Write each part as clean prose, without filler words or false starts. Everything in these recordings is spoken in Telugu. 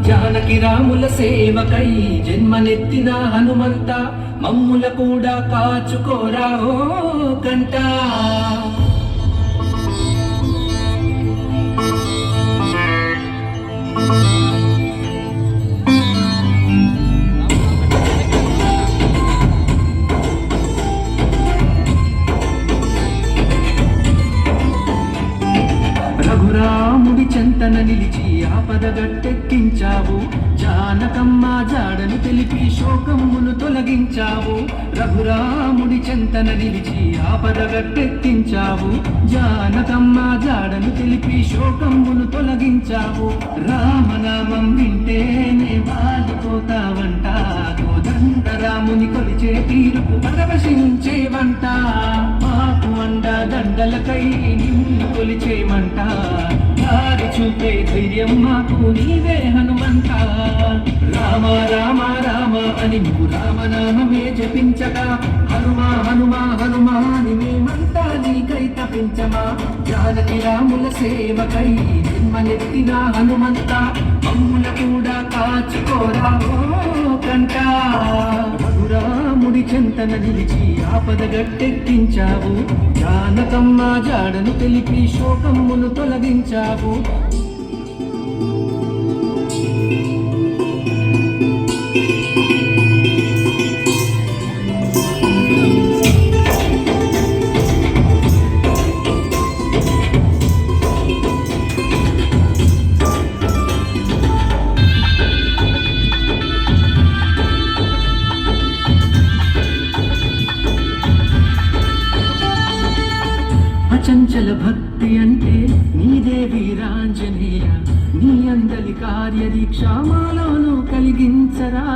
జానకి రాముల సేవకై జన్మనెత్తిన హనుమంత మమ్ముల కూడా కాచుకోరా ఓ కంట. రఘురాముడి చెంతన నిలిచి ఆపద గట్టెక్కించావు, జానకమ్మ జాడను తెలిపి శోకమును తొలగించావు. రఘురాముడి చెంతన నిలిచి ఆపద గట్టెక్కించావు, జానకమ్మ జాడను తెలిపి శోకమును తొలగించావు. రామనామం వింటేనే వాలిపోతావంట, కోదండ రాముని కొలిచే తీరుకు పరవశించేవంట. మాకు అండ దండలకై నిన్ను కొలిచేమంట, దారి చూపే ధైర్యం మాకు నీవే హనుమంత. రామ రామ రామ అని నువ్వు రామనామమే జపించగా, హనుమా హనుమా హనుమా అని మేమంతా నీకై తపించమా. జానకి రాముల సేవకై జన్మనెత్తిన హనుమంత మమ్ముల కూడా కాచుకోరా ఓ కంట. రఘురాముడి చెంతన నిలిచి ఆపద గట్టెక్కించావు, జానకమ్మ జాడను తెలిపి శోకమును తొలగించావు. అచంచల భక్తి అంటే నీదే వీరాంజనేయ, నీ అందలి కార్యదీక్ష మాలోను కలిగించరా.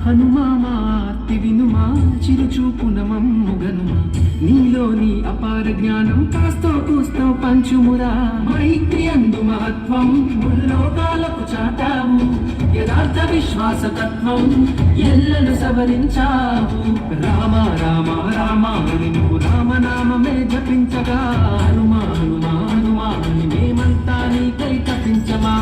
హనుమామా ఆర్తి వినుమా, చిరుచూపున మమ్ముగనుమా, నీలోని అపార జ్ఞానం కాస్తో కూస్తో పంచుమురా. మైత్రి అందు మహత్వం ముల్లోకాలకు చాటావు, యథార్థ విశ్వాసతత్వం ఎల్లను సవరించావు. రామ రామ రామ అని నువ్వు రామనామమే జపించగా, హనుమా హనుమా హనుమా అని మేమంతా నీకై తపించమా.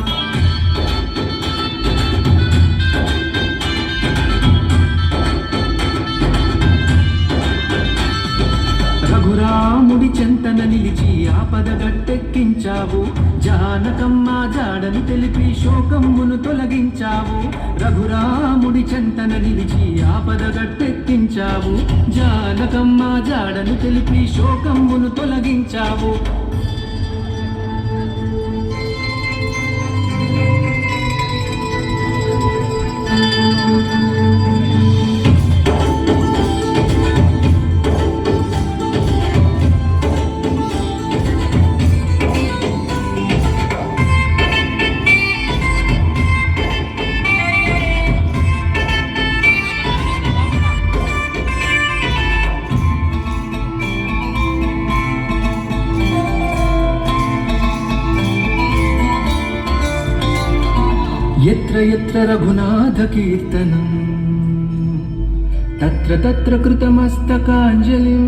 రఘురాముడి చెంతన నిలిచి ఆపద గట్టెక్కించావు, జానకమ్మ జాడను తెలిపి శోకమును తొలగించావు. రఘురాముడి చెంతన నిలిచి ఆపద గట్టెక్కించావు, జానకమ్మ జాడను తెలిపి శోకమును తొలగించావు. ఎత్ర ఎత్ర రఘునాథ కీర్తనం, తత్ర తత్ర కృతమస్తకాంజలిం,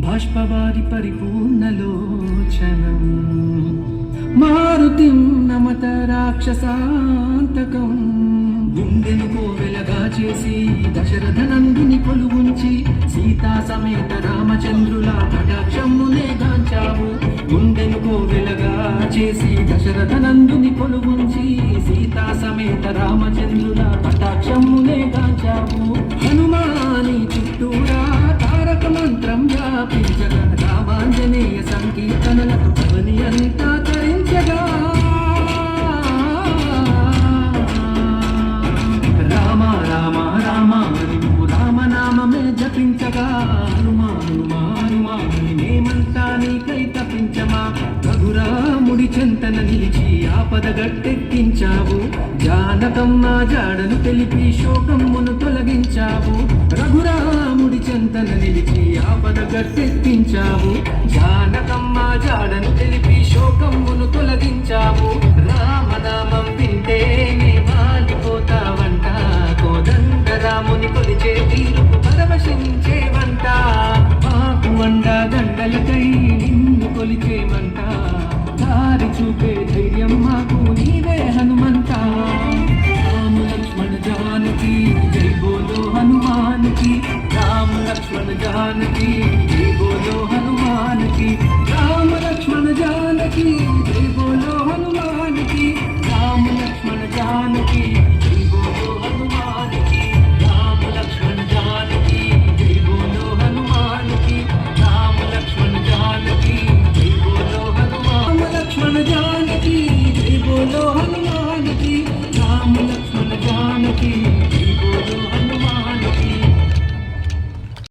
బాష్పవారి పరిపూర్ణలోచనం, మారుతిం నమత రాక్షసాంతకం. గుండెను కోవెలగా చేసి దశరథ నందుని కొలువుంచి, సీతా సమేత రామచంద్రుల కటాక్షమునే గాంచావు. గుండెను కోవెలగా చేసి దశరథ నందుని కొలువుంచి, సీతా సమేత రామచంద్రుల కటాక్షమునే గాంచావు. హనుమాని చుట్టూరా తారక మంత్రం వ్యాపించగా, రామాంజనేయ సంకీర్తనలకు పవని అంతా తరించగా. రామ రామ రామ అని నువ్వు రామనామమే జపించగా, హనుమా హనుమా హనుమా అని మేమంతా నీకై తపించమా. రఘురాముడి చెంతన నిలిచి ఆపద గట్టెక్కించావు, జానకమ్మ జాడను తెలిపి శోకమును తొలగించావు. రఘురాముడి చెంతన నిలిచి ఆపద గట్టెక్కించావు, జానకమ్మ జాడను తెలిపి శోకమును తొలగించావు. రామనామం వింటేనే వాలిపోతావంట, కోదండ రాముని కొలిచే తీరుకు పరవశించేవంట. మాకు అండ దండలకై నిన్ను కొలిచేమంట, దారి చూపే ధైర్యం మాకు నీ హనుమాన్ కి